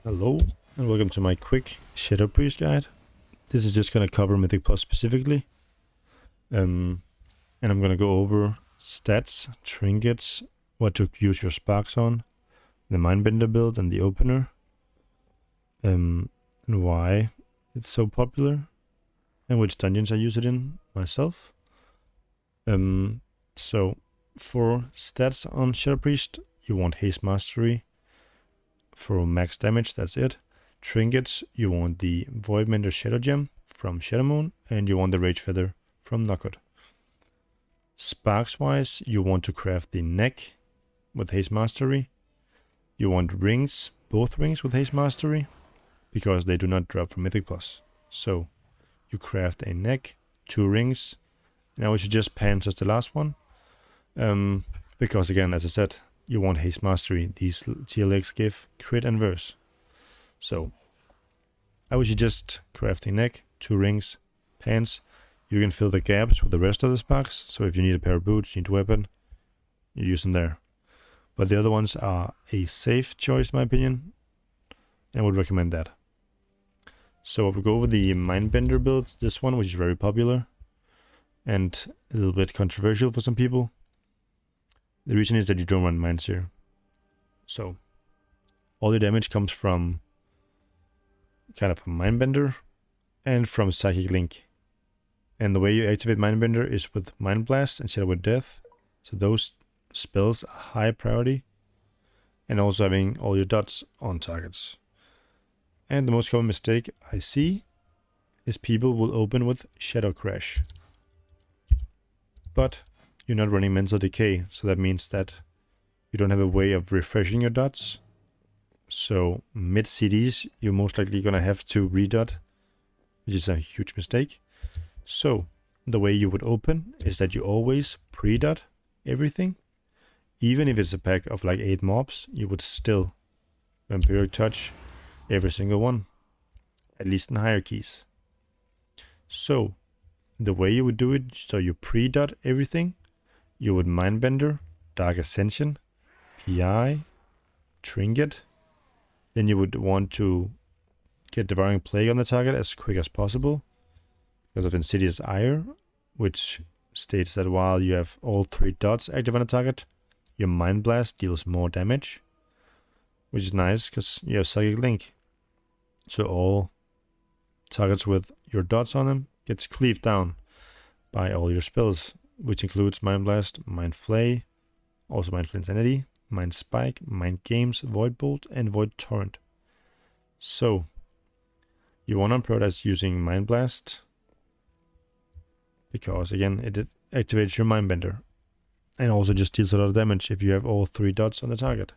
Hello, and welcome to my quick Shadow Priest guide. This is just going to cover Mythic Plus specifically. And I'm going to go over stats, trinkets, what to use your sparks on, the Mindbender build and the opener, and why it's so popular, and which dungeons I use it in myself. So for stats on Shadow Priest, you want Haste Mastery. For max damage, that's it. Trinkets, you want the Voidmender Shadow Gem from Shadowmoon, and you want the Rage Feather from Knockout. Sparks wise, you want to craft the neck with Haste Mastery. You want rings, both rings with Haste Mastery, because they do not drop from Mythic Plus. So you craft a neck, 2 rings, and I would suggest pants as the last one. Because again, as I said, you want Haste Mastery. These TLX give crit and verse. So I would suggest crafting neck, 2 rings, pants. You can fill the gaps with the rest of the sparks. So if you need a pair of boots, you need a weapon, you use them there. But the other ones are a safe choice, in my opinion. And I would recommend that. So I will go over the Mindbender build, this one, which is very popular and a little bit controversial for some people. The reason is that you don't run mines here. So all your damage comes from kind of a Mindbender and from Psychic Link. And the way you activate Mindbender is with Mind Blast and Shadow with Death. So those spells are high priority. And also having all your dots on targets. And the most common mistake I see is people will open with Shadow Crash. But you're not running Mental Decay, so that means that you don't have a way of refreshing your dots. So mid CDs, you're most likely gonna have to redot, which is a huge mistake. So the way you would open is that you always pre-dot everything. Even if it's a pack of like 8 mobs, you would still Vampiric Touch every single one, at least in hierarchies. So the way you would do it, so you pre-dot everything. You would Mindbender, Dark Ascension, PI, Trinket. Then you would want to get Devouring Plague on the target as quick as possible because of Insidious Ire, which states that while you have all 3 dots active on the target, your Mind Blast deals more damage, which is nice because you have Psychic Link. So all targets with your dots on them gets cleaved down by all your spells, which includes Mind Blast, Mind Flay, also Mind Flay Insanity, Mind Spike, Mind Games, Void Bolt, and Void Torrent. So you want to prioritize using Mind Blast because again it activates your Mindbender and also just deals a lot of damage if you have all 3 dots on the target.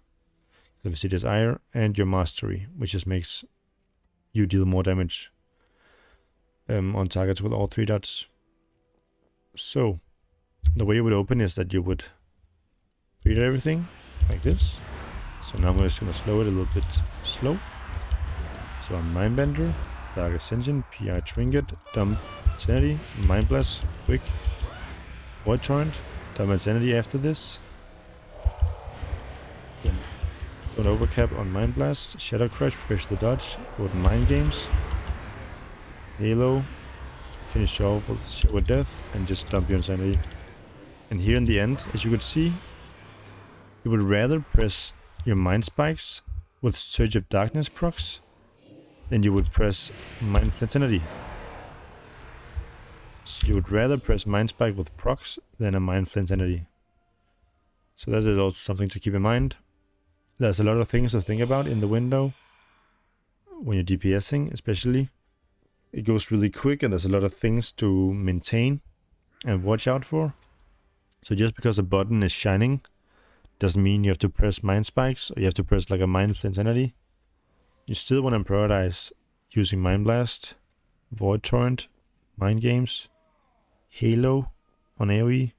The Insidious Ire and your Mastery, which just makes you deal more damage on targets with all 3 dots. So the way you would open is that you would read everything like this. So now I'm just going to slow it a little bit slow. So on Mindbender, Dark Ascension, PI Trinket, Dump Insanity, Mind Blast, quick, Void Torrent, Dump Insanity after this. Then an overcap on Mind Blast, Shadow Crash, refresh the dodge, with Mind Games, Halo, finish off with Death, and just dump your Insanity. And here in the end, as you could see, you would rather press your Mind Spikes with Surge of Darkness procs than you would press Mind Flatinity. So you would rather press Mind Spike with procs than a Mind Flatinity. So that is also something to keep in mind. There's a lot of things to think about in the window when you're DPSing, especially. It goes really quick and there's a lot of things to maintain and watch out for. So just because a button is shining doesn't mean you have to press Mind Spikes or you have to press like a Mind Flatinity. You still want to prioritize using Mind Blast, Void Torrent, Mind Games, Halo on AoE.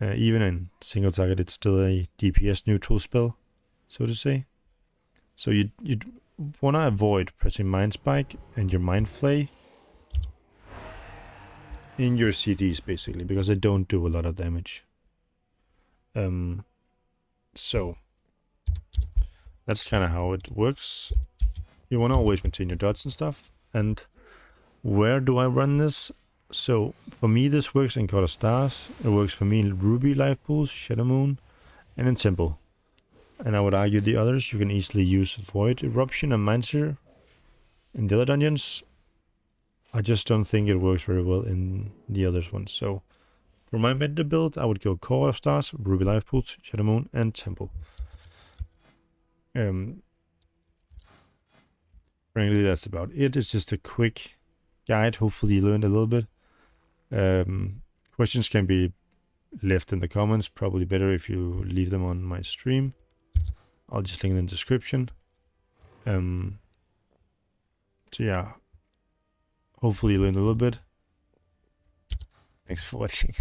Even in single target, it's still a DPS neutral spell, so to say. So you want to avoid pressing Mind Spike and your Mind Flay in your CDs, basically, because they don't do a lot of damage. So that's kind of how it works. You want to always maintain your dots and stuff. And where do I run this? So for me, this works in God of Stars. It works for me in Ruby Life Pools, Shadow Moon, and in Temple. And I would argue the others, you can easily use Void Eruption and Mindseer in the other dungeons. I just don't think it works very well in the others ones. So for my meta build, I would go God of Stars, Ruby Life Pools, Shadow Moon, and Temple. Frankly, that's about it. It's just a quick guide. Hopefully you learned a little bit. Questions can be left in the comments. Probably better if you leave them on my stream. I'll just link in the description. So yeah, hopefully you learned a little bit. Thanks for watching.